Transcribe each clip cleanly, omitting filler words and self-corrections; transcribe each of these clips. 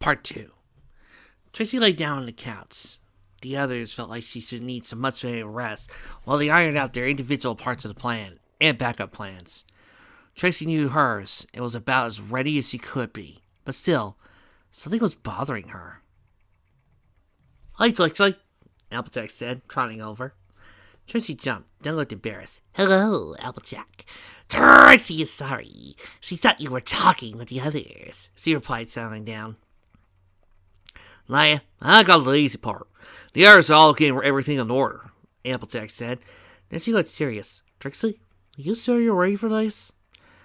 Part 2. Trixie lay down on the couch. The others felt like she should need some much needed rest while they ironed out their individual parts of the plan and backup plans. Trixie knew hers and was about as ready as she could be, but still, something was bothering her. "Hi, Trixie," Applejack said, trotting over. Trixie jumped, then looked embarrassed. "Hello, Applejack. Trixie is sorry. She thought you were talking with the others," she replied, settling down. "Nah, I got the easy part. The others are all getting everything in order," Applejack said. Then she looked serious. "Trixie, are you sure you're ready for this?"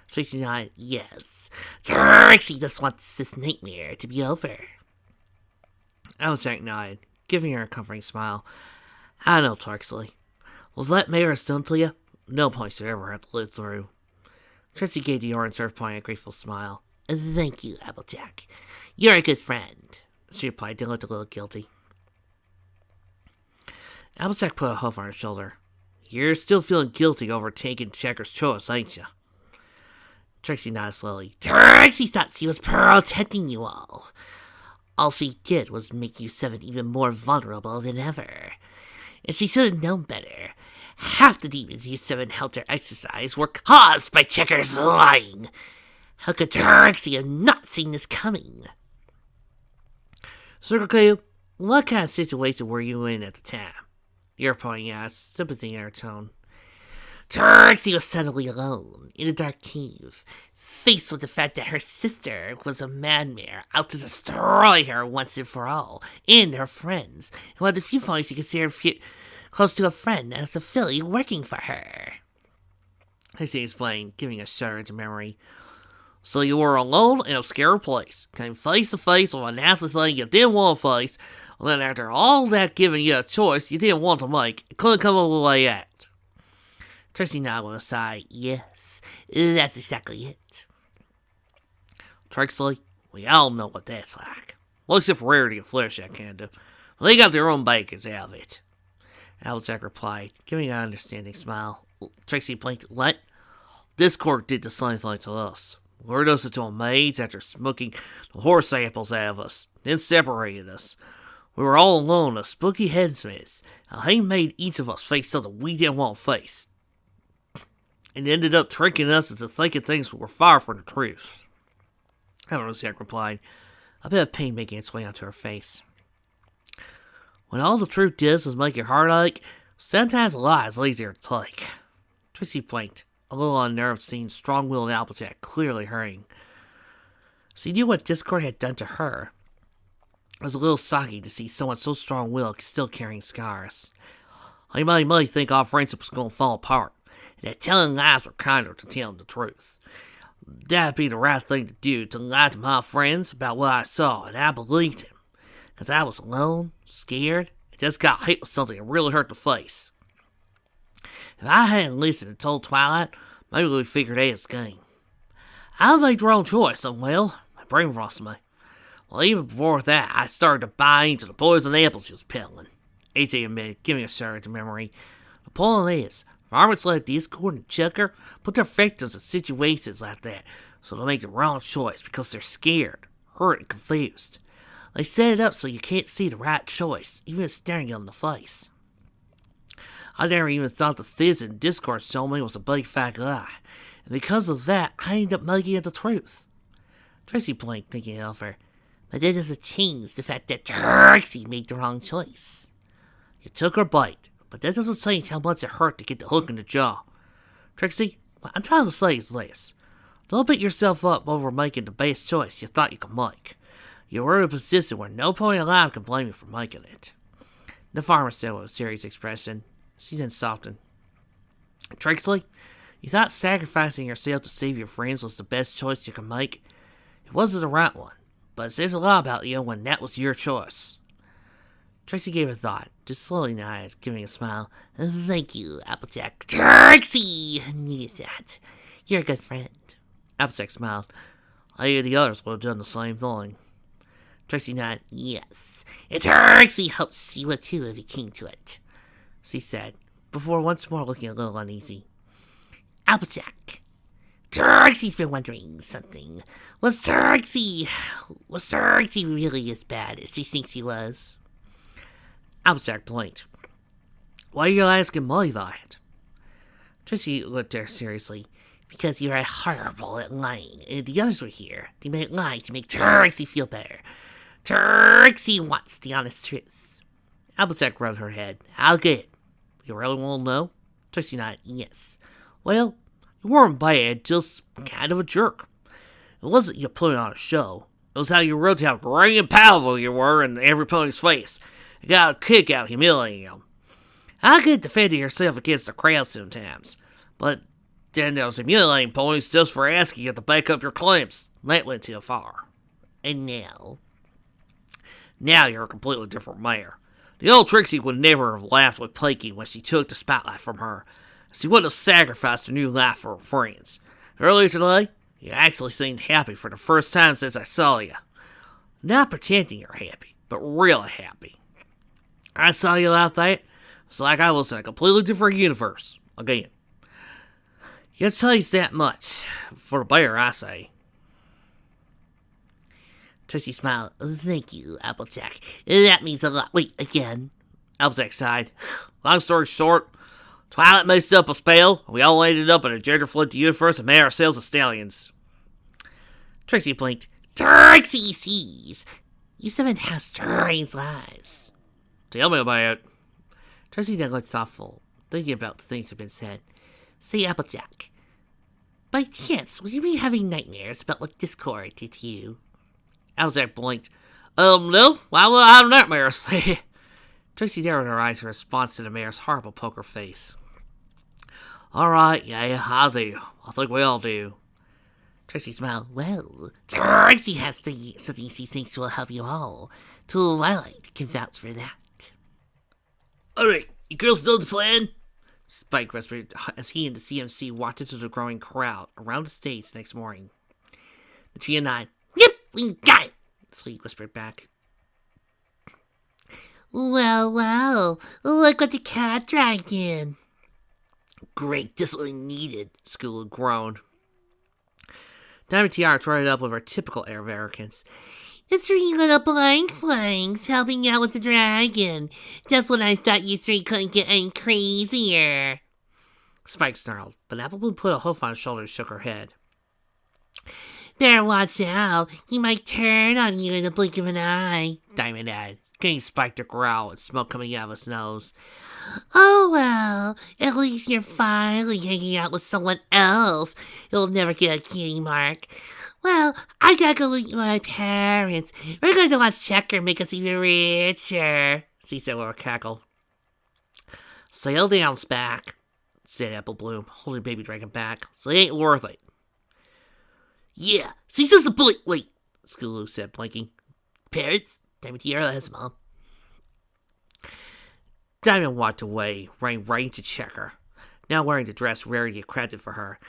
Trixie nodded. "Yes. Trixie just wants this nightmare to be over." Applejack nodded, giving her a comforting smile. "I know, Trixie. Was that mayor's done to you? No point should ever have to live through." Trixie gave the orange surf point a grateful smile. "Thank you, Applejack. You're a good friend," she replied, then looked a little guilty. Applejack put a hoof on her shoulder. "You're still feeling guilty over taking Checker's choice, ain't you?" Trixie nodded slowly. "Trixie thought she was protecting you all. All she did was make you seven even more vulnerable than ever. And she should have known better. Half the demons you seven helped her exercise were caused by Checker's lying. How could Trixie have not seen this coming?" "Circle Q, what kind of situation were you in at the time?" Earpoint asked, sympathy in her tone. "Trixie was suddenly alone, in a dark cave, faced with the fact that her sister was a madmare out to destroy her once and for all, and her friends, who had the few points she considered close to a friend as a filly working for her," Trixie explained, giving a shudder to memory. "So you were alone in a scary place, came face to face with a nasty thing you didn't want to face, and then after all that giving you a choice you didn't want to make, you couldn't come up with a way out." Trixie nodded with a sigh. "Yes, that's exactly it." "Trixie, we all know what that's like. Well, except for Rarity and Flash, that kind of. Well, they got their own bacons out of it," Applejack replied, giving an understanding smile. Trixie blinked. "What?" "Discord did the same thing to us. Lured us into a maze after smoking the horse samples out of us, then separated us. We were all alone in a spooky headspace, and he made each of us face something we didn't want to face, and ended up tricking us into thinking things were far from the truth," Applejack replied, a bit of pain making its way onto her face. "When all the truth does is make your heart ache, sometimes a lie is easier to take." Trixie blinked, a little unnerved, seeing strong-willed Applejack clearly hurting. She knew what Discord had done to her. It was a little soggy to see someone so strong-willed still carrying scars. "He made me think our friendship was going to fall apart, and that telling lies were kinder than telling the truth. That'd be the right thing to do, to lie to my friends about what I saw, and I believed him. Because I was alone, scared, and just got hit with something that really hurt the face. If I hadn't listened and told Twilight, maybe we'd figured out his game. I made the wrong choice, and well, my brain froze me. Well, even before that, I started to buy into the poison apples he was peddling," AJ admitted, giving a shudder to memory. "The point is, varmints like Discord and Checker put their victims in situations like that so they make the wrong choice because they're scared, hurt, and confused. They set it up so you can't see the right choice, even staring you in the face. I never even thought the Fizz and Discord showed me was a big fat lie, and because of that, I ended up making it the truth." Trixie blinked, thinking of her. "But that doesn't change the fact that Trixie made the wrong choice. You took her bite, but that doesn't change how much it hurt to get the hook in the jaw. Trixie, what I'm trying to say is this. Don't beat yourself up over making the best choice you thought you could make. You were in a position where no point alive can blame you for making it." The farmer said with a serious expression. She then softened. "Trixie, you thought sacrificing yourself to save your friends was the best choice you could make. It wasn't the right one, but it says a lot about you when that was your choice." Trixie gave it thought, just slowly nodded, giving a smile. "Thank you, Applejack. Trixie needed that. You're a good friend." Applejack smiled. "I the others would have done the same thing." Trixie nodded. "Yes, and Trixie hoped she would too if it came to it," she said, before once more looking a little uneasy. "Applejack, Trixie's been wondering something. Was Trixie really as bad as she thinks he was? Applejack blinked. Why are you asking Molly that? Trixie looked at her seriously. Because you are horrible at lying, and the others were here. They might lie to make Trixie feel better. Trixie wants the honest truth. Applejack rubbed her head. I'll get it. You really want to know? Trixie nodded. Yes. Well, you weren't bad, just kind of a jerk. It wasn't you putting on a show. It was how you wrote how great and powerful you were in every pony's face. You got a kick out humiliating them. I could defend yourself against the crowd sometimes, but then there was humiliating ponies just for asking you to back up your claims. That went too far. And now you're a completely different mayor. The old Trixie would never have laughed with Plaky when she took the spotlight from her. She wouldn't have sacrificed her new life for her friends. Earlier today, you actually seemed happy for the first time since I saw you. Not pretending you're happy, but really happy. I saw you like that. It's like I was in a completely different universe. Again. You taste that much. For the bear, I say. Trixie smiled. Thank you, Applejack. That means a lot. Wait, again. Applejack sighed. Long story short, Twilight messed up a spell, and we all ended up in a gender-flipped universe and made ourselves as stallions. Trixie blinked. Trixie sees. You seven have strange lives. Tell me about it. Trixie then looked thoughtful, thinking about the things that had been said. Say, Applejack, by chance, would you be having nightmares about what Discord did to you? Applejack blinked. No, why would I have nightmares? Trixie narrowed her eyes in response to the mayor's horrible poker face. Alright, yeah, I do. I think we all do. Trixie smiled. Well, Trixie has something she thinks will help you all. Twilight can vouch for that. Alright, you girls know the plan? Spike whispered as he and the CMC walked into the growing crowd around the stage next morning. The trio nodded. Yep, we got it, Sleet whispered back. Well, look what the cat dragged in. Great, this is what we needed, School groaned. Diamond Tiara trotted up with her typical air of arrogance. The three little blank flanks helping out with the dragon. Just when I thought you three couldn't get any crazier. Spike snarled, but Applebloom put a hoof on his shoulder and shook her head. Better watch out. He might turn on you in the blink of an eye, Diamond added, getting Spike to growl with smoke coming out of his nose. Oh well, at least you're finally hanging out with someone else. You'll never get a cutie mark. Well, I gotta go meet my parents. We're going to watch Checker make us even richer, she said with a cackle. Sail down, Spack, said Applebloom, holding Baby Dragon back. So it ain't worth it. Yeah, she's just a bully. Wait, Skulu said, blinking. Parents? Diamond Tiara has mom. Diamond walked away, running right into Checker, now wearing the dress Rarity had crafted for her.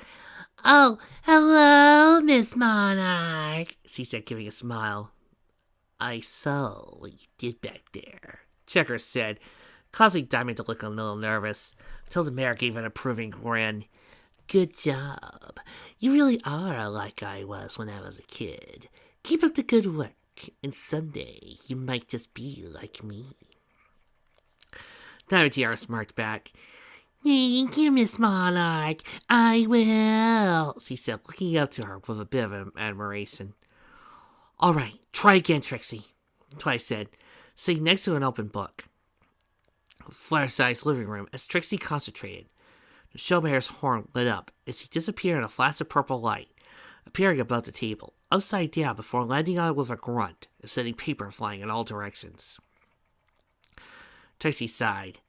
Oh, hello, Miss Monarch, she said, giving a smile. I saw what you did back there, Checker said, causing Diamond to look a little nervous, until the mayor gave an approving grin. Good job. You really are like I was when I was a kid. Keep up the good work, and someday you might just be like me. Diamond Tiara smirked back. Thank you, Miss Monarch. I will, she said, looking up to her with a bit of admiration. All right, try again, Trixie, Twice said, sitting next to an open book. Flare-sized living room as Trixie concentrated. The showmare's horn lit up as she disappeared in a flash of purple light, appearing above the table, upside down before landing on it with a grunt and sending paper flying in all directions. Trixie sighed.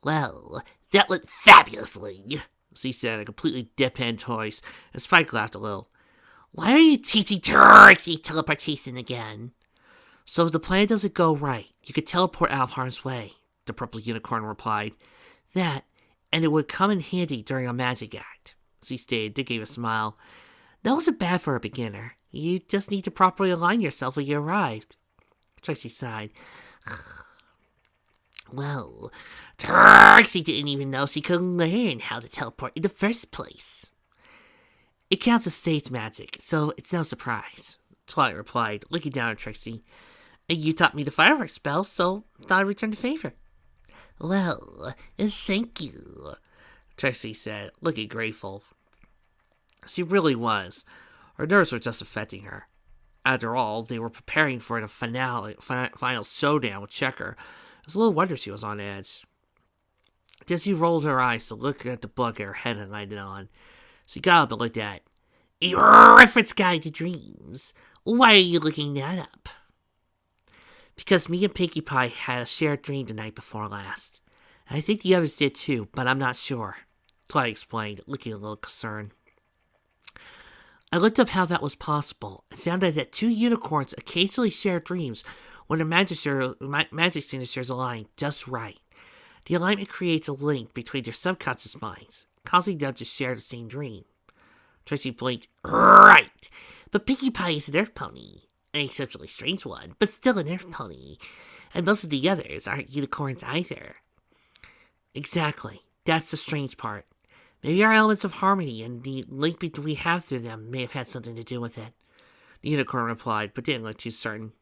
Well, that went fabulously, she said in a completely deadpan voice, and Spike laughed a little. Why are you teaching Trixie teleportation again? So if the plan doesn't go right, you could teleport out of harm's way, the purple unicorn replied. That, and it would come in handy during a magic act, she stated, then gave a smile. That wasn't bad for a beginner. You just need to properly align yourself when you arrived. Trixie sighed. Well, Trixie didn't even know she could learn how to teleport in the first place. It counts as stage magic, so it's no surprise, Twilight replied, looking down at Trixie. You taught me the fireworks spell, so thought I'd return the favor. Well, thank you, Trixie said, looking grateful. She really was. Her nerves were just affecting her. After all, they were preparing for the final showdown with Checker. It was little wonder she was on edge. Dizzy rolled her eyes to look at the book her head had landed on. She got up and looked at it. A reference guide to dreams. Why are you looking that up? Because me and Pinkie Pie had a shared dream the night before last. And I think the others did too, but I'm not sure, Twilight explained, looking a little concerned. I looked up how that was possible and found out that two unicorns occasionally share dreams when their magic signatures align just right. The alignment creates a link between their subconscious minds, causing them to share the same dream. Trixie blinked. Right! But Pinkie Pie is an earth pony. An exceptionally strange one, but still an earth pony. And most of the others aren't unicorns either. Exactly. That's the strange part. Maybe our elements of harmony and the link we have through them may have had something to do with it. The unicorn replied, but didn't look too certain.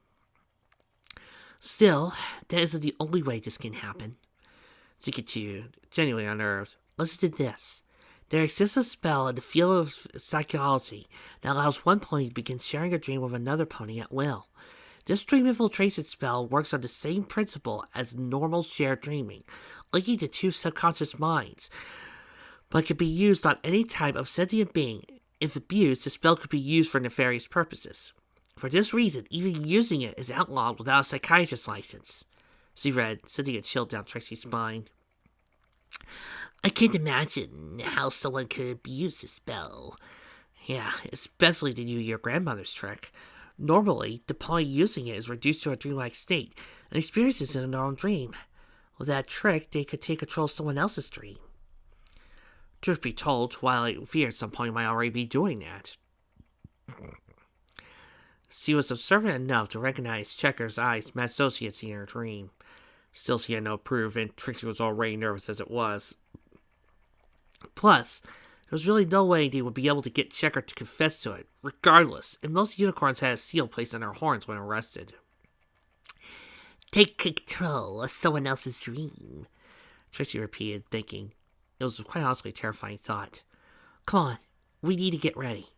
Still, that isn't the only way this can happen. She continued, genuinely unnerved. Listen to this. There exists a spell in the field of psychology that allows one pony to begin sharing a dream with another pony at will. This dream infiltration spell works on the same principle as normal shared dreaming, linking the two subconscious minds, but can be used on any type of sentient being. If abused, the spell could be used for nefarious purposes. For this reason, even using it is outlawed without a psychiatrist's license. She read, sending a chill down Trixie's spine. I can't imagine how someone could abuse this spell. Yeah, especially to do your grandmother's trick. Normally, the pony using it is reduced to a dreamlike state and experiences it in their own dream. With that trick, they could take control of someone else's dream. Truth be told, Twilight feared some pony might already be doing that. She was observant enough to recognize Checker's eyes met associates in her dream. Still, she had no proof, and Trixie was already nervous as it was. Plus, there was really no way they would be able to get Checker to confess to it, regardless, and most unicorns had a seal placed on their horns when arrested. Take control of someone else's dream, Trixie repeated, thinking. It was quite honestly a terrifying thought. Come on, we need to get ready.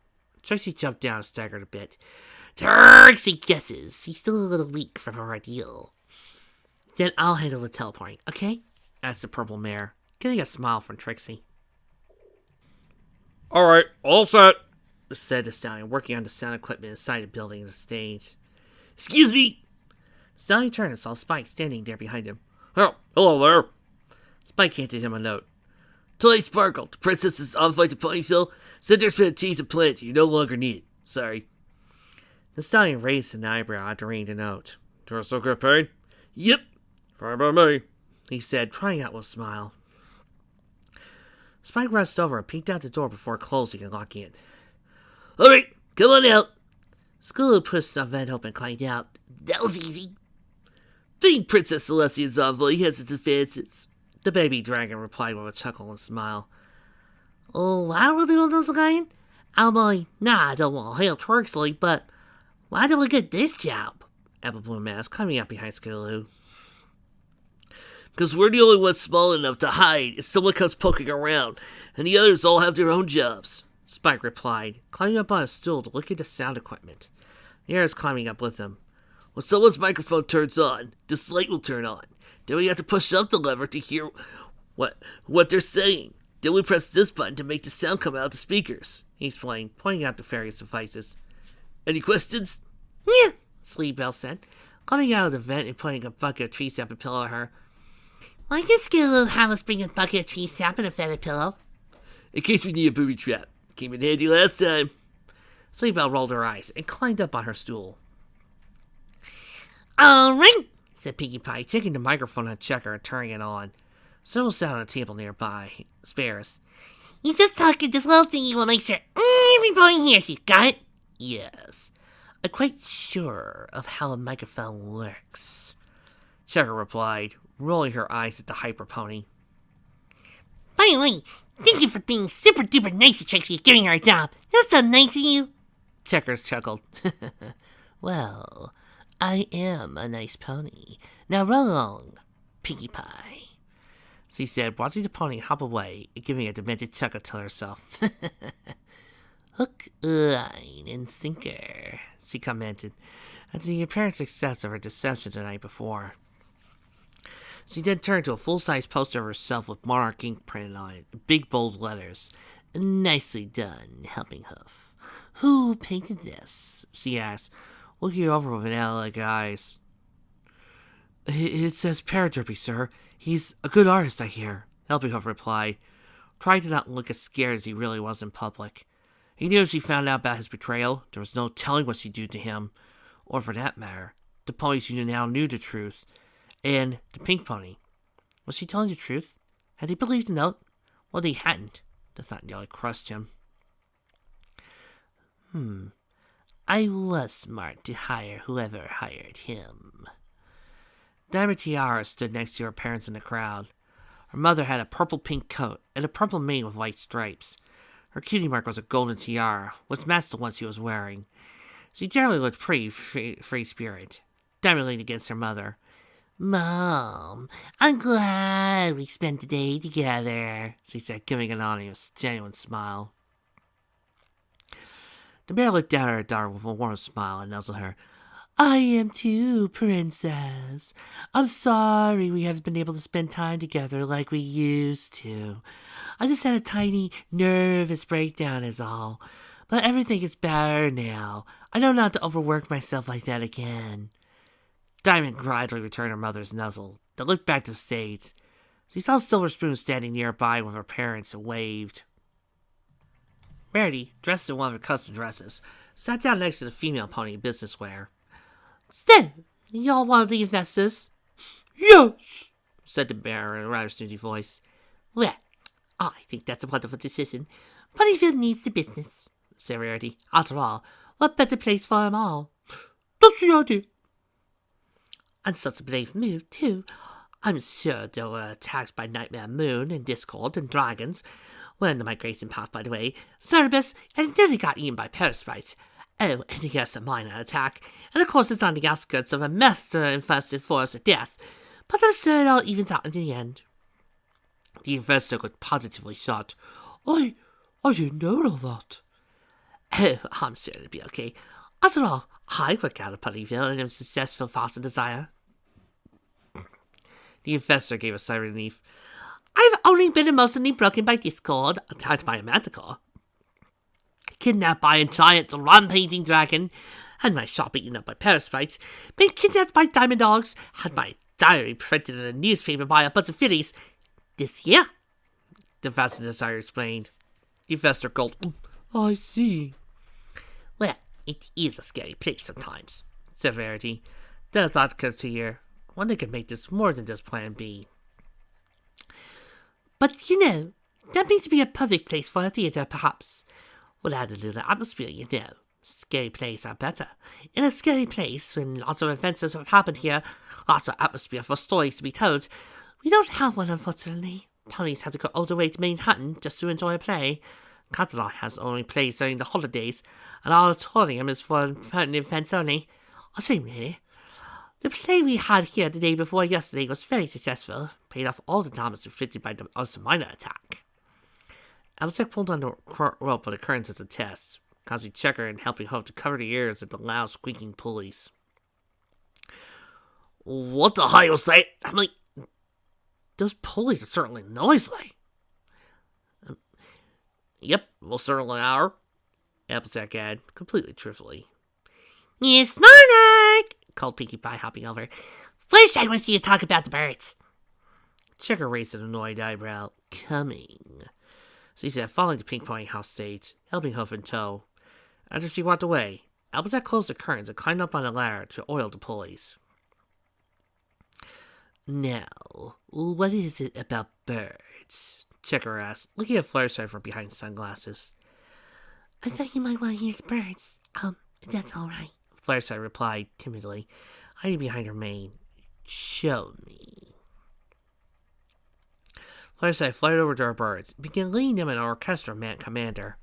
Trixie jumped down and staggered a bit. Trixie guesses she's still a little weak from her ordeal. Then I'll handle the teleporting, okay? Asked the purple mare, getting a smile from Trixie. Alright, all set, said the stallion, working on the sound equipment inside the building and the stage. Excuse me. The stallion turned and saw Spike standing there behind him. Oh, hello there. Spike handed him a note. Tonight Sparkle, the princess's on-flight to Ponyville, said there's been a tease of plant you no longer need. Sorry. The stallion raised an eyebrow after reading the note. Just okay, paid? Yep. Fine by me, he said, trying out with a smile. Spike rushed over and peeked out the door before closing and locking it. Alright, come on out. Scootaloo pushed the vent open and climbed out. That was easy. Being Princess Celestia's envoy has its advances. The baby dragon replied with a chuckle and a smile. Oh, I will do this again? I don't want to hail Trixie, but why do we get this job? Apple Bloom asked, climbing up behind Scootaloo. Because we're the only ones small enough to hide if someone comes poking around, and the others all have their own jobs, Spike replied, climbing up on a stool to look at the sound equipment. The air is climbing up with him. When someone's microphone turns on, this light will turn on. Then we have to push up the lever to hear what they're saying. Then we press this button to make the sound come out the speakers, he explained, pointing out the various devices. Any questions? Yeah, Sleepbell said, coming out of the vent and putting a bucket of tree sap and pillow at her. Why does Scootaloo have us bring a bucket of tree sap and a feather pillow? In case we need a booby trap. Came in handy last time. Sleepbell rolled her eyes and climbed up on her stool. All right, said Pinkie Pie, taking the microphone on Checker and turning it on. Several sat on a table nearby. Spares. You just talk at this little thingy will make sure everybody hears you, got it? Yes. I'm quite sure of how a microphone works, Checker replied, rolling her eyes at the hyper pony. By the way, Thank you for being super duper nice to Trixie and giving her a job. That's so nice of you. Checkers chuckled. Well, I am a nice pony. Now run along, Pinkie Pie, she said, watching the pony hop away and giving a demented chuckle to herself. Hook, line, and sinker, she commented, at the apparent success of her deception the night before. She then turned to a full-size poster of herself with Monarch ink printed on it, in big bold letters. Nicely done, Helping Hoof. Who painted this? She asked, looking over with vanilla-like eyes. It says Paradurby, sir. He's a good artist, I hear, Helping Hoof replied, trying to not look as scared as he really was in public. He knew as he found out about his betrayal, there was no telling what she'd do to him, or for that matter, the ponies who now knew the truth, and the pink pony. Was she telling the truth? Had he believed the note? Well, he hadn't. The thought nearly crushed him. I was smart to hire whoever hired him. Diamond Tiara stood next to her parents in the crowd. Her mother had a purple-pink coat and a purple mane with white stripes. Her cutie mark was a golden tiara, which matched the one she was wearing. She generally looked pretty free-spirited. Diamond leaned against her mother. Mom, I'm glad we spent the day together, she said, giving an honest, genuine smile. The bear looked down at her daughter with a warm smile and nuzzled her. I am too, Princess. I'm sorry we haven't been able to spend time together like we used to. I just had a tiny nervous breakdown is all. But everything is better now. I know not to overwork myself like that again. Diamond gradually returned her mother's nuzzle, then looked back to the stage. She saw Silver Spoon standing nearby with her parents and waved. Rarity, dressed in one of her custom dresses, sat down next to the female pony in business wear. So, y'all one of the investors? Yes, said the bear in a rather snooty voice. Well, I think that's a wonderful decision. Ponyville needs the business, said Rarity. After all, what better place for them all? That's the idea. And such a brave move, too. I'm sure there were attacks by Nightmare Moon and Discord and dragons. When the migration path, by the way, Cerebus, and nearly got eaten by parasites. Oh, and here's a minor attack. And of course it's on the outskirts of a master-infested forest of death. But I'm sure it all evens out in the end. The investor looked positively shocked. I didn't know all that. Oh, I'm sure it'll be okay. After all, I work out of Ponyville and am successful Foster Desire. The investor gave a sigh of relief. I've only been emotionally broken by Discord, attacked by a manticore, kidnapped by a giant rampaging dragon, had my shop eaten up by parasites, been kidnapped by diamond dogs, had my diary printed in a newspaper by a bunch of fillies. This year, the Foster Desire explained. The investor gulped. I see. Well, it is a scary place sometimes, said Rarity. Then a thought occurred to her. One that could make this more than just Plan B. But, you know, that means to be a perfect place for a theater, perhaps. We'll add a little atmosphere, you know. Scary places are better. In a scary place, and lots of adventures have happened here, lots of atmosphere for stories to be told. We don't have one, unfortunately. Ponies had to go all the way to Manhattan just to enjoy a play. Catalan has only plays during the holidays, and our auditorium is for important events only. A shame, really. The play we had here the day before yesterday was very successful, paid off all the damage inflicted by the minor attack. Applejack pulled on the rope with the curtains as a test, causing Checker and Helping Hoof to cover their ears at the loud squeaking pulleys. What the hell was that? I'm like, those pulleys are certainly noisy. Yep, well, certainly are, Applejack added, completely truthfully. Yes, Monarch! Called Pinkie Pie, hopping over. First, I want to see you talk about the birds. Checker raised an annoyed eyebrow. Coming. So he said, following the Pink Pony house stage, Helping Hoof in tow. After she walked away, Applejack closed the curtains and climbed up on a ladder to oil the pulleys. Now, what is it about birds? Checker asked, looking at Fluttershy from behind sunglasses. I thought you might want to hear the birds. If that's all right. Fluttershy replied timidly, hiding behind her mane. Show me. Fluttershy fluttered over to her birds and began leading them in an orchestra commander.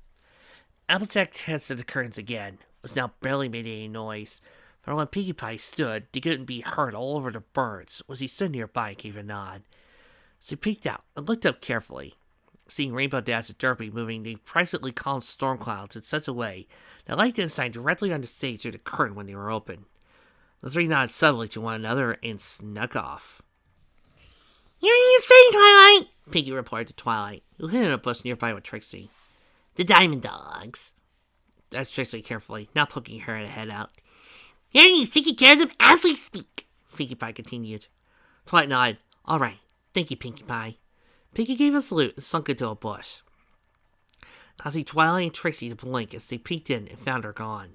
Applejack tested the curtains again, was now barely made any noise, for when Pinkie Pie stood, to get and be heard all over the birds, was he stood nearby and gave a nod. So he peeked out and looked up carefully, seeing Rainbow Dash and Derpy moving the presently calm storm clouds in such a way that light didn't shine directly on the stage through the curtain when they were open. The three nodded subtly to one another and snuck off. You're in the string, Twilight, Pinkie replied to Twilight, who hid in a bush nearby with Trixie. the Diamond Dogs. Asked Trixie carefully, not poking her head out. He's taking care of them as we speak, Pinkie Pie continued. Twilight nodded. All right. Thank you, Pinkie Pie. Pinkie gave a salute and sunk into a bush, causing Twilight and Trixie to blink as they peeked in and found her gone.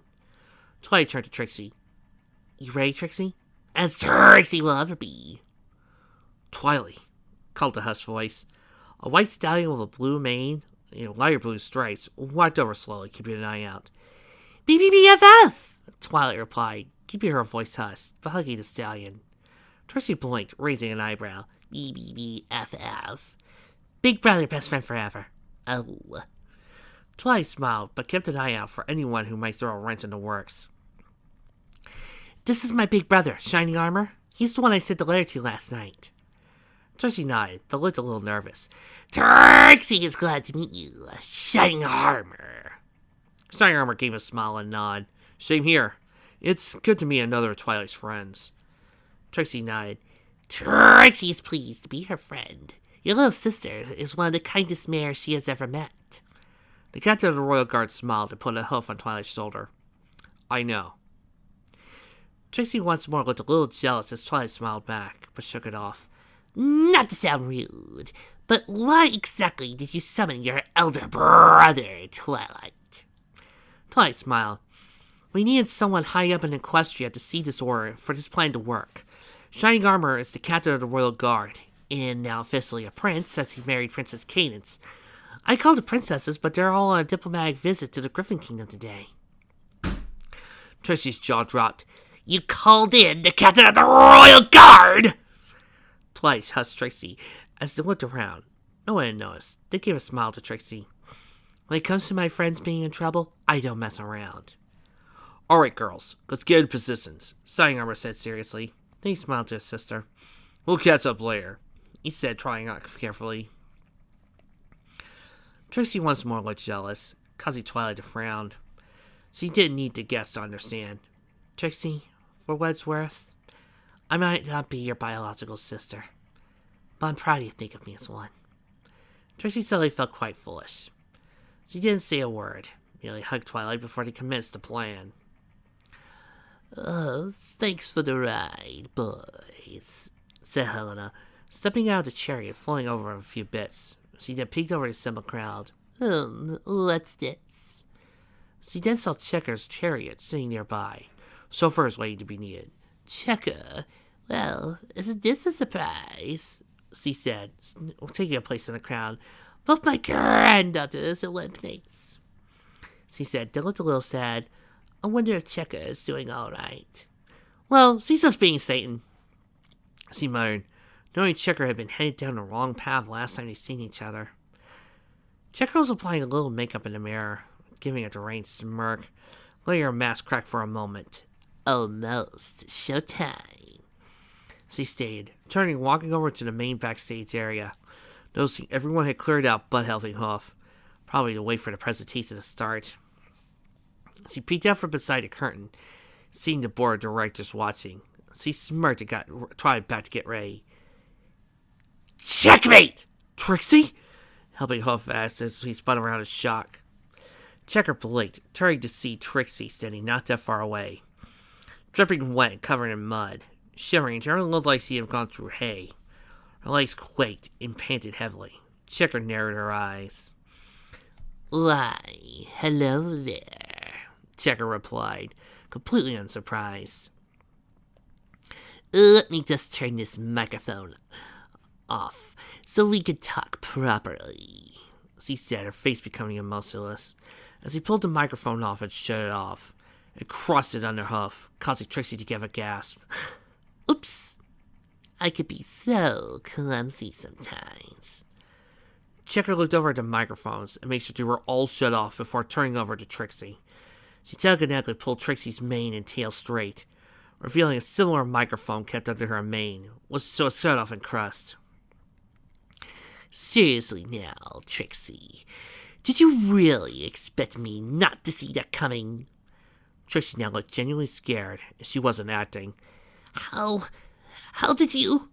Twilight turned to Trixie. You ready, Trixie? as Trixie will ever be. Twilight, called a hushed voice. A white stallion with a blue mane and lighter blue stripes walked over slowly, keeping an eye out. BBBFF! Twilight replied, keeping her voice hushed, but hugging the stallion. Trixie blinked, raising an eyebrow. BBBFF. Big brother, best friend forever. Oh. Twilight smiled, but kept an eye out for anyone who might throw a wrench in the works. This is my big brother, Shining Armor. He's the one I sent the letter to last night. Trixie nodded, though looked a little nervous. Trixie is glad to meet you, Shining Armor. Shining Armor gave a smile and nod. Same here. It's good to meet another of Twilight's friends. Trixie nodded. Trixie is pleased to be her friend. Your little sister is one of the kindest mares she has ever met. The captain of the Royal Guard smiled and put a hoof on Twilight's shoulder. I know. Trixie once more looked a little jealous as Twilight smiled back, but shook it off. Not to sound rude, but why exactly did you summon your elder brother, Twilight? Twilight smiled. We needed someone high up in Equestria to see this order for this plan to work. Shining Armor is the captain of the Royal Guard, and now officially a prince since he married Princess Cadence. I called the princesses, but they're all on a diplomatic visit to the Griffin Kingdom today. Trixie's jaw dropped. You called in the captain of the Royal Guard! Twilight hushed Trixie as they looked around. No one had noticed. They gave a smile to Trixie. When it comes to my friends being in trouble, I don't mess around. All right, girls, let's get into positions, Shining Armor said seriously. Then he smiled to his sister. We'll catch up later, he said, trying out carefully. Trixie once more looked jealous, causing Twilight to frown. She didn't need to guess to understand. Trixie, for what it's worth, I might not be your biological sister, but I'm proud you think of me as one. Trixie suddenly felt quite foolish. She didn't say a word, merely hugged Twilight before they commenced the plan. Oh, thanks for the ride, boys, said Helena, stepping out of the chariot, falling over a few bits. She then peeked over the assembled crowd. What's this? She then saw Checker's chariot sitting nearby. Chauffeurs waiting to be needed. Checker? Well, isn't this a surprise? She said, taking a place in the crowd. Both my granddaughters in one place. She said, then looked a little sad. I wonder if Checker is doing all right. Well, she's just being Satan, she muttered, knowing Checker had been headed down the wrong path last time they seen each other. Checker was applying a little makeup in the mirror, giving a deranged smirk, letting her mask crack for a moment. Almost showtime, she stated, turning and walking over to the main backstage area, noticing everyone had cleared out but Helping Hoof, probably to wait for the presentation to start. She peeked out from beside the curtain, seeing the board of directors watching. She smirked and tried back to get ready. Checkmate! Trixie? Helping Hoof asked as he spun around in shock. Checker blinked, turning to see Trixie standing not that far away. Dripping wet and covered in mud, shivering until it looked like she had gone through hay. Her legs quaked and panted heavily. Checker narrowed her eyes. Why, hello there, Checker replied, completely unsurprised. Let me just turn this microphone off so we can talk properly, she said, her face becoming emotionless, as he pulled the microphone off and shut it off. It crossed it under Hoof, causing Trixie to give a gasp. Oops. I could be so clumsy sometimes. Checker looked over at the microphones and made sure they were all shut off before turning over to Trixie. She telekinetically pulled Trixie's mane and tail straight, revealing a similar microphone kept under her mane, so it shut off and crust. Seriously now, Trixie, did you really expect me not to see that coming? Trixie now looked genuinely scared, and she wasn't acting. How did you?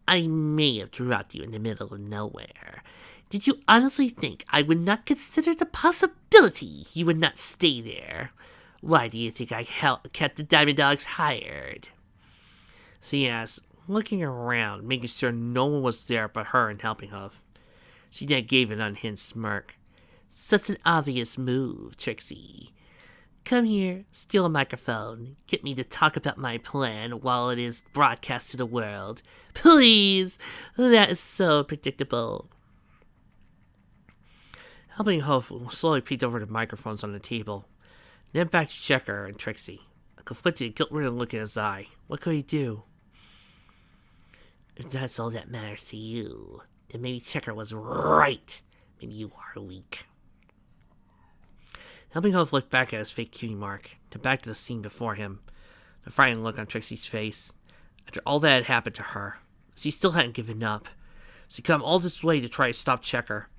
I may have dropped you in the middle of nowhere. Did you honestly think I would not consider the possibility you would not stay there? Why do you think I kept the Diamond Dogs hired? She asked, looking around, making sure no one was there but her and Helping Hoof. She then gave an unhinged smirk. Such an obvious move, Trixie. Come here, steal a microphone, get me to talk about my plan while it is broadcast to the world. Please! That is so predictable. Helping Hoof slowly peeked over the microphones on the table, then back to Checker and Trixie. A conflicted, guilt-ridden look in his eye. What could he do? If that's all that matters to you, then maybe Checker was right. Maybe you are weak. Helping Hoof looked back at his fake cutie mark, then back to the scene before him, the frightened look on Trixie's face. After all that had happened to her, she still hadn't given up. She'd come all this way to try to stop Checker.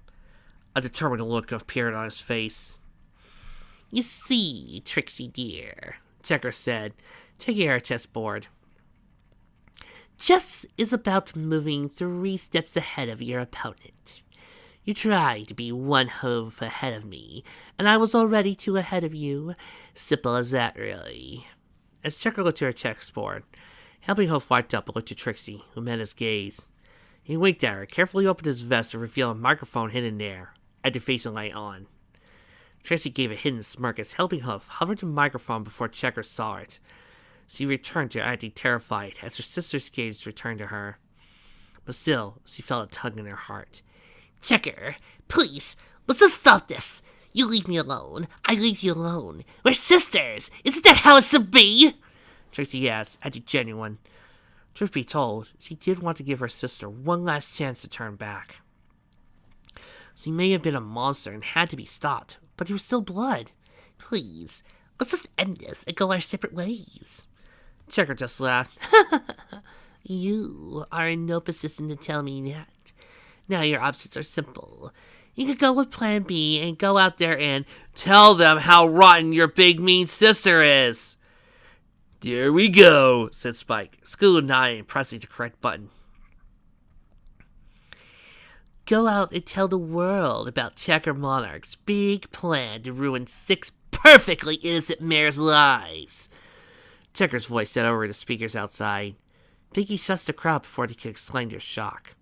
A determined look appeared on his face. You see, Trixie dear, Checker said, taking her chessboard. Chess is about moving 3 steps ahead of your opponent. You tried to be 1 hoof ahead of me, and I was already 2 ahead of you. Simple as that, really. As Checker looked to her chessboard, Helping Hoof wiped up and looked at Trixie, who met his gaze. He winked at her, carefully opened his vest to reveal a microphone hidden there, activation light on. Trixie gave a hidden smirk as Helping Hoof hovered the microphone before Checker saw it. She returned to acting terrified as her sister's gaze returned to her. But still, she felt a tug in her heart. Checker, please, let's just stop this. You leave me alone. I leave you alone. We're sisters. Isn't that how it should be? Trixie asked, acting genuine. Truth be told, she did want to give her sister one last chance to turn back. She may have been a monster and had to be stopped, but there was still blood. Please, let's just end this and go our separate ways. Checker just laughed. You are in no position to tell me that. Now your options are simple. You could go with Plan B and go out there and tell them how rotten your big mean sister is. There we go, said Spike, School nodding and pressing the correct button. Go out and tell the world about Checker Monarch's big plan to ruin 6 perfectly innocent mares' lives. Checker's voice said over the speakers outside. Think he shuts the crowd before they could exclaim their shock.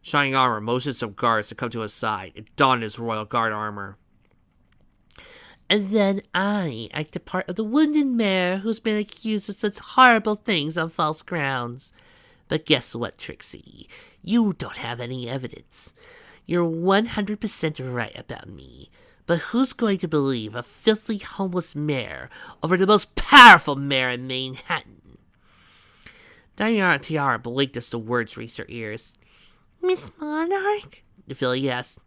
Shining Armor motioned some guards to come to his side and donned his Royal Guard armor. And then I act the part of the wounded mare who's been accused of such horrible things on false grounds. But guess what, Trixie? You don't have any evidence. You're 100% right about me. But who's going to believe a filthy homeless mare over the most powerful mare in Manhattan? Diana Tiara blinked as the words reached her ears. Miss Monarch? The filly asked.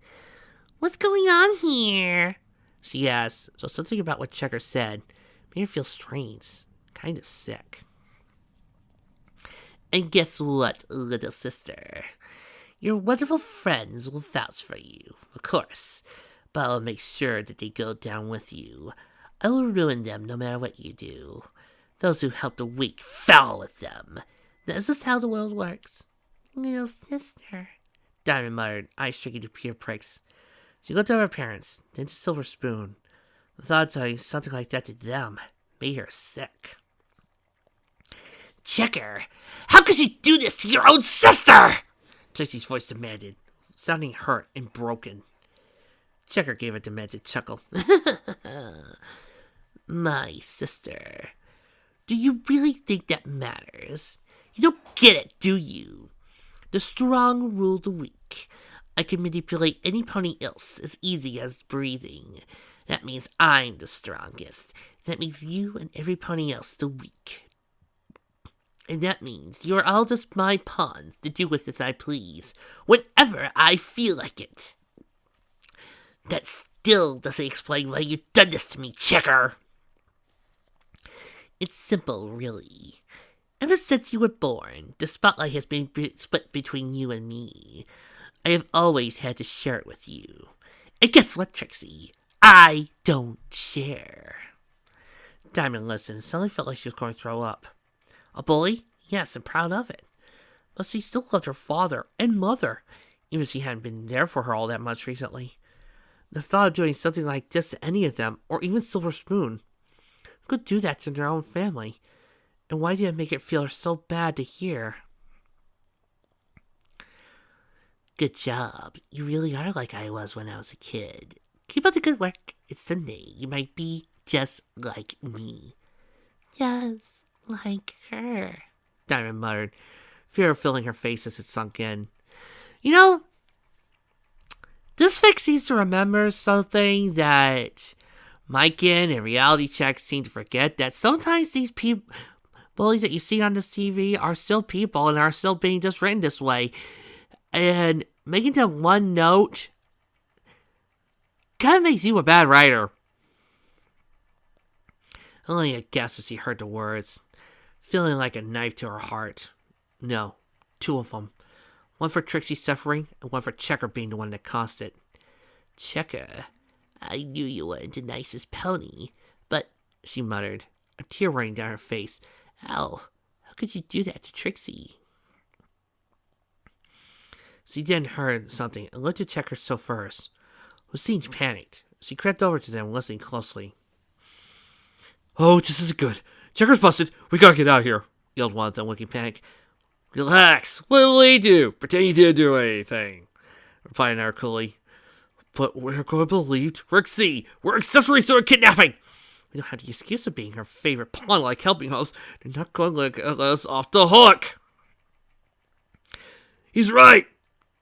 What's going on here? She asked, so something about what Checker said made her feel strange, kind of sick. And guess what, little sister? Your wonderful friends will vouch for you, of course, but I'll make sure that they go down with you. I will ruin them no matter what you do. Those who help the weak foul with them. Is this how the world works? Little sister, Diamond muttered, eyes streaking to pure pricks. She looked at her parents, then to Silver Spoon. The thought of saying something like that to them made her sick. Checker, how could you do this to your own sister? Trixie's voice demanded, sounding hurt and broken. Checker gave a demented chuckle. My sister. Do you really think that matters? You don't get it, do you? The strong rule the weak. I can manipulate any pony else as easy as breathing. That means I'm the strongest. That makes you and every pony else the weak. And that means you are all just my pawns to do with as I please, whenever I feel like it. That still doesn't explain why you've done this to me, Checker. It's simple, really. Ever since you were born, the spotlight has been split between you and me. I have always had to share it with you. And guess what, Trixie? I don't share. Diamond listened and suddenly felt like she was going to throw up. A bully? Yes, and proud of it. But she still loved her father and mother, even if she hadn't been there for her all that much recently. The thought of doing something like this to any of them, or even Silver Spoon, who could do that to their own family? And why did it make it feel so bad to hear? Good job. You really are like I was when I was a kid. Keep up the good work. It's Sunday. You might be just like me. Just like her, Diamond muttered, fear filling her face as it sunk in. You know, this fix seems to remember something that Mike and Reality Check seem to forget, that sometimes these bullies that you see on this TV are still people and are still being just written this way. And making them one note kind of makes you a bad writer. Only a guess as he heard the words, feeling like a knife to her heart. No, two of them. One for Trixie suffering, and one for Checker being the one that caused it. Checker, I knew you weren't the nicest pony, but, she muttered, a tear running down her face. How could you do that to Trixie? She then heard something and looked at Checker so first, who seemed panicked. She crept over to them, listening closely. Oh, this isn't good. Checker's busted. We gotta get out of here, yelled one of them, looking panic. Relax. What will we do? Pretend you didn't do anything, replied another coolly. But we're going to believe Trixie. We're accessories to a kidnapping. We don't have the excuse of being her favorite pawn like helping us. They're not going to let us off the hook. He's right,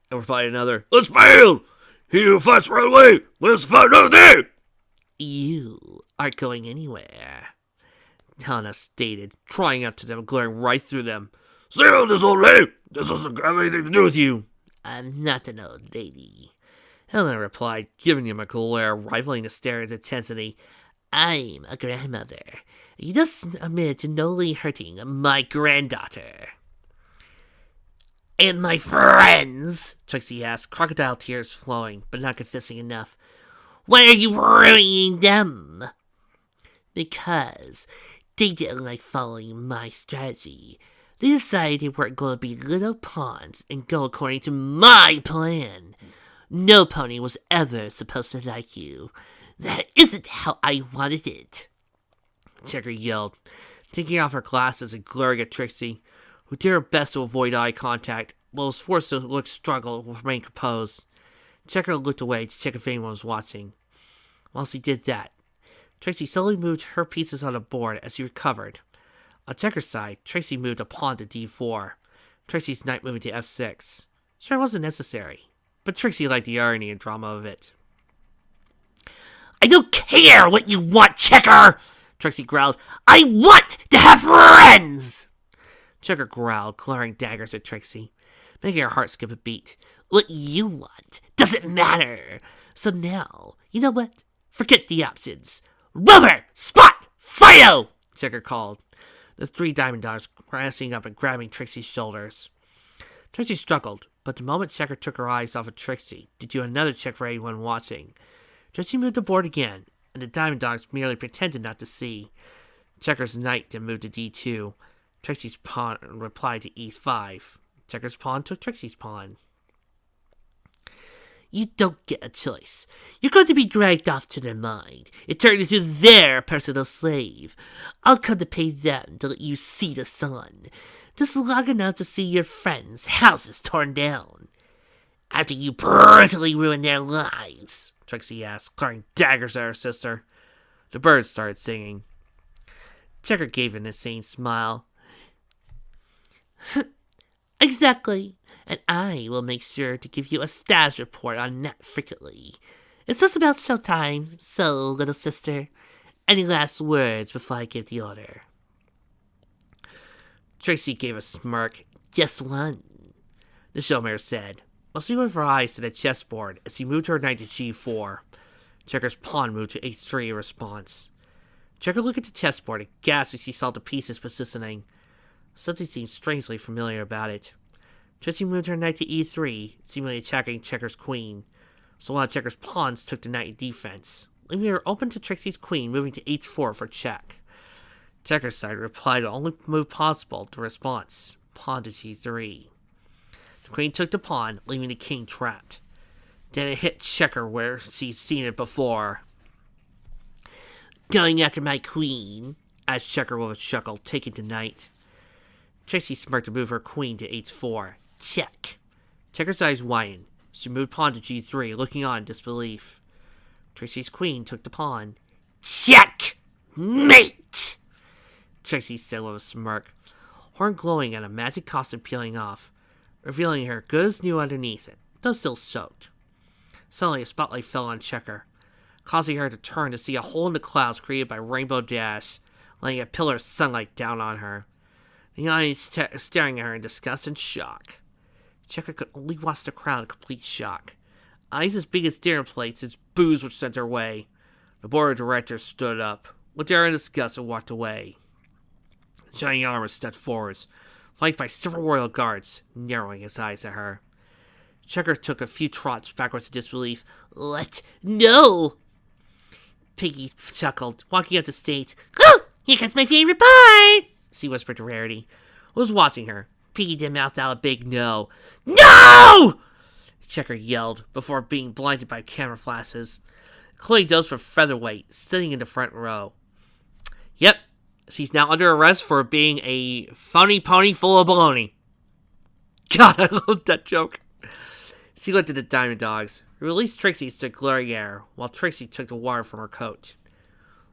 replied another. Let's bail. He who fights right away lives to fight another day. You aren't going anywhere, Helena stated, trying out to them, glaring right through them. Zero, this old lady. This doesn't have anything to do with you. I'm not an old lady, Helena replied, giving him a glare rivaling the stare's intensity. I'm a grandmother. You just admitted to knowingly hurting my granddaughter. And my friends, Trixie asked, crocodile tears flowing, but not convincing enough. Why are you ruining them? Because they didn't like following my strategy. They decided they weren't going to be little pawns and go according to my plan. No pony was ever supposed to like you. That isn't how I wanted it, Checker yelled, taking off her glasses and glaring at Trixie, who did her best to avoid eye contact, but was forced to look struggle and remain composed. Checker looked away to check if anyone was watching. While she did that, Trixie slowly moved her pieces on the board as she recovered. On Checker's side, Trixie moved a pawn to d4, Trixie's knight moving to f6. Sure, it wasn't necessary, but Trixie liked the irony and drama of it. I don't care what you want, Checker, Trixie growled. I want to have friends! Checker growled, glaring daggers at Trixie, making her heart skip a beat. What you want doesn't matter. So now, you know what? Forget the options. Rover! Spot! Fido! Checker called, the three diamond dogs glancing up and grabbing Trixie's shoulders. Trixie struggled, but the moment Checker took her eyes off of Trixie to do another check for anyone watching, Trixie moved the board again, and the diamond dogs merely pretended not to see. Checker's knight then moved to d2. Trixie's pawn replied to e5. Checker's pawn to Trixie's pawn. You don't get a choice. You're going to be dragged off to their mind and turned into their personal slave. I'll come to pay them to let you see the sun. Just long enough to see your friends' houses torn down. After you brutally ruin their lives, Trixie asked, glaring daggers at her sister. The birds started singing. Checker gave an insane smile. Exactly. And I will make sure to give you a status report on that frequently. It's just about showtime, so, little sister, any last words before I give the order? Trixie gave a smirk. Just one. The showmare said, while she moved her eyes to the chessboard as he moved her knight to g4. Checker's pawn moved to h3 in response. Checker looked at the chessboard, aghast as he saw the pieces positioning. Something seemed strangely familiar about it. Trixie moved her knight to e3, seemingly attacking Checker's queen, so one of Checker's pawns took the knight in defense, leaving her open to Trixie's queen moving to h4 for check. Checker's side replied the only move possible, the response, pawn to g3. The queen took the pawn, leaving the king trapped. Then it hit Checker where she'd seen it before. Going after my queen, asked Checker with a chuckle, taking the knight. Trixie smirked to move her queen to h4. Check. Checker's eyes widened. She moved pawn to g3, looking on in disbelief. Trixie's queen took the pawn. Check! Mate! Trixie said with a smirk, horn glowing and a magic costume peeling off, revealing her good as new underneath it, though still soaked. Suddenly a spotlight fell on Checker, causing her to turn to see a hole in the clouds created by Rainbow Dash, laying a pillar of sunlight down on her. The audience staring at her in disgust and shock. Checker could only watch the crowd in complete shock. Eyes as big as dinner plates as booze which sent her way. The board of directors stood up, looked at her in disgust and walked away. Shining armor stepped forwards, flanked by several royal guards, narrowing his eyes at her. Checker took a few trots backwards in disbelief. What? No! Piggy chuckled, walking up the stage. Oh! Here comes my favorite part! She whispered to Rarity, who was watching her. Piggy then mouthed out a big no. No! Checker yelled, before being blinded by camera flashes. Chloe dozed for Featherweight, sitting in the front row. Yep, she's now under arrest for being a phony pony full of baloney. God, I love that joke. She looked at the Diamond Dogs, who released Trixie to glaring air, while Trixie took the water from her coat.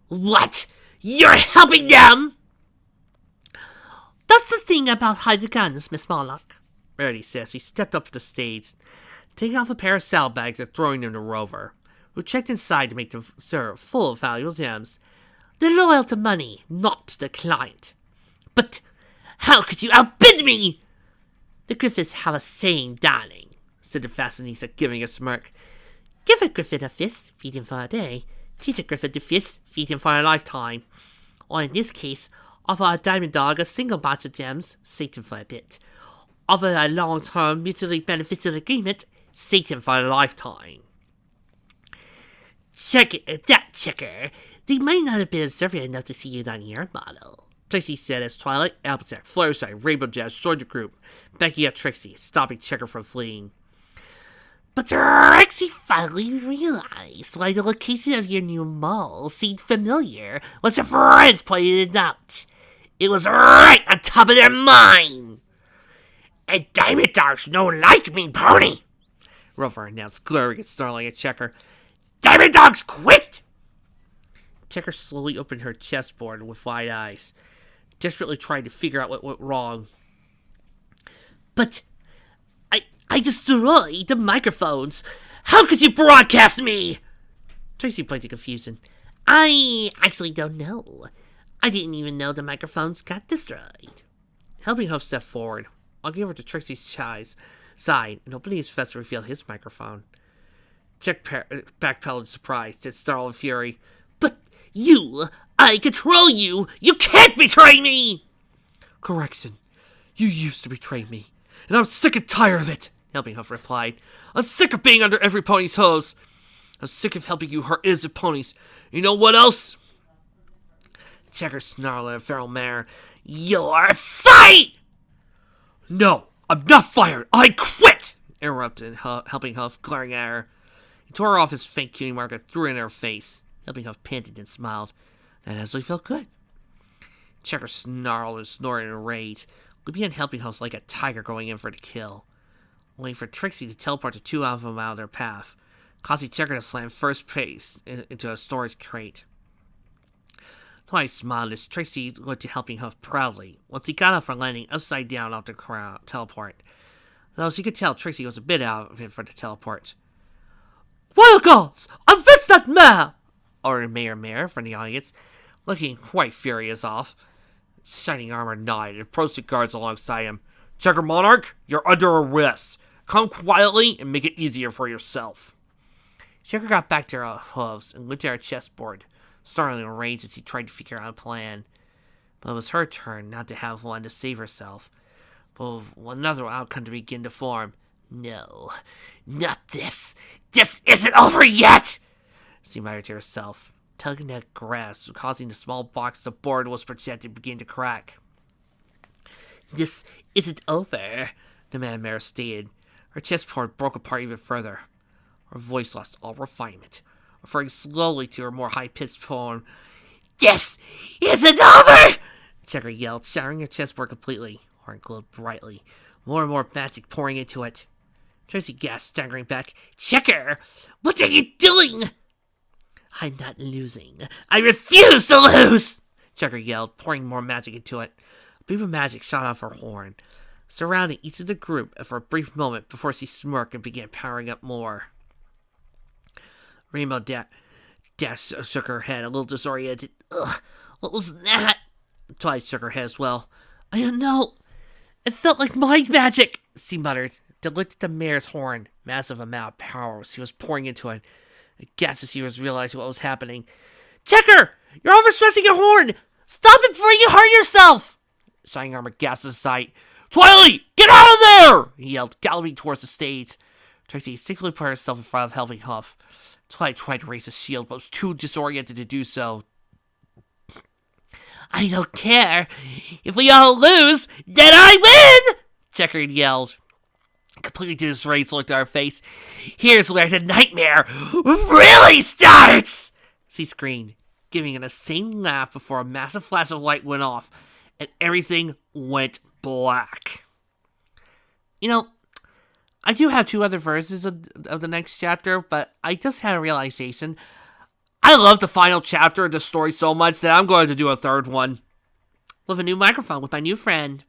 What? You're helping them? That's the thing about hide guns, Miss Morlock, Rarity said. She stepped up to the stage, taking off a pair of saddlebags and throwing them to Rover, who checked inside to make them serve full of valuable gems. They're loyal to money, not to the client. But how could you outbid me? The Griffiths have a saying, darling, said the fashionista, giving a smirk. Give a Griffin a fist, feed him for a day. Teach a Griffin to fist, feed him for a lifetime. Or in this case, offer a Diamond Dog a single batch of gems, sate him for a bit. Offer a long-term, mutually beneficial agreement, sate him for a lifetime. Checker. They might not have been observant enough to see you on your model, Trixie said as Twilight, Applejack, Fluttershy, Rainbow Dash joined the group, backing up Trixie, stopping Checker from fleeing. But Trixie finally realized why the location of your new mall seemed familiar once her friends pointed it out. It was right on top of their mind. And Diamond Dogs don't like me, pony, Rover announced, glaring and snarling at Checker. Diamond Dogs quit! Checker slowly opened her chessboard with wide eyes, desperately trying to figure out what went wrong. But I destroyed the microphones. How could you broadcast me? Trixie blinked in confusion. I actually don't know. I didn't even know the microphones got destroyed. Helping Huff stepped forward, walking over to Trixie's side and opening his fist to reveal his microphone. Check backpedaled in surprise, then snarled in fury. But I control you! You can't betray me! Correction. You used to betray me, and I'm sick and tired of it, Helping Huff replied. I'm sick of being under every pony's hose. I'm sick of helping you hurt innocent ponies. You know what else? Checker snarled at a feral mare. You're fired! No, I'm not fired. I quit! Interrupted Helping Huff, glaring at her. He tore off his fake cutie mark and threw it in her face. Helping Huff panted and smiled. That actually felt good. Checker snarled and snorted in rage, leaping at Helping Huff like a tiger going in for the kill, only for Trixie to teleport the two of them out of their path, causing Checker to slam first pace into a storage crate. Twice smiled as Trixie looked to Helping Huff proudly once he got up from landing upside down off the teleport, though she could tell Trixie was a bit out of it for the teleport. Wild gods! Unvest that mare! Ordered Mayor Mare from the audience, looking quite furious off. Shining Armor nodded and approached the guards alongside him. Checker Monarch, you're under arrest. Come quietly and make it easier for yourself. Checker got back to her hooves and looked at her chessboard, startling her rage as she tried to figure out a plan. But it was her turn not to have one to save herself, but another outcome to begin to form. No, not this. This isn't over yet, she muttered to herself, tugging at grass, causing the small box the board was projected to begin to crack. This isn't over, the Mare stated. Her chessboard broke apart even further. Her voice lost all refinement, referring slowly to her more high-pitched tone. This isn't over! Checker yelled, shattering her chessboard completely. Horn glowed brightly, more and more magic pouring into it. Trixie gasped, staggering back. Checker, what are you doing? I'm not losing. I refuse to lose! Checker yelled, pouring more magic into it. A beam of magic shot off her horn, surrounding each of the group for a brief moment before she smirked and began powering up more. Rainbow Dash shook her head, a little disoriented. Ugh, what was that? Twilight shook her head as well. I don't know. It felt like mind magic, she muttered. Then looked at the mare's horn, massive amount of power she was pouring into it. Aghast as she was realizing what was happening. Checker, you're overstressing your horn. Stop it before you hurt yourself. Shining Armor gasped at sight. Twilight, get out of there! He yelled, galloping towards the stage. Trixie secretly put herself in front of Helping Huff. Twilight tried to raise his shield, but was too disoriented to do so. I don't care. If we all lose, then I win! Checker yelled. Completely disarrayed, looked at her face. Here's where the nightmare really starts! She screamed, giving an insane laugh before a massive flash of light went off, and everything went black. You know, I do have two other verses of the next chapter, but I just had a realization. I love the final chapter of the story so much that I'm going to do a third one with a new microphone with my new friend.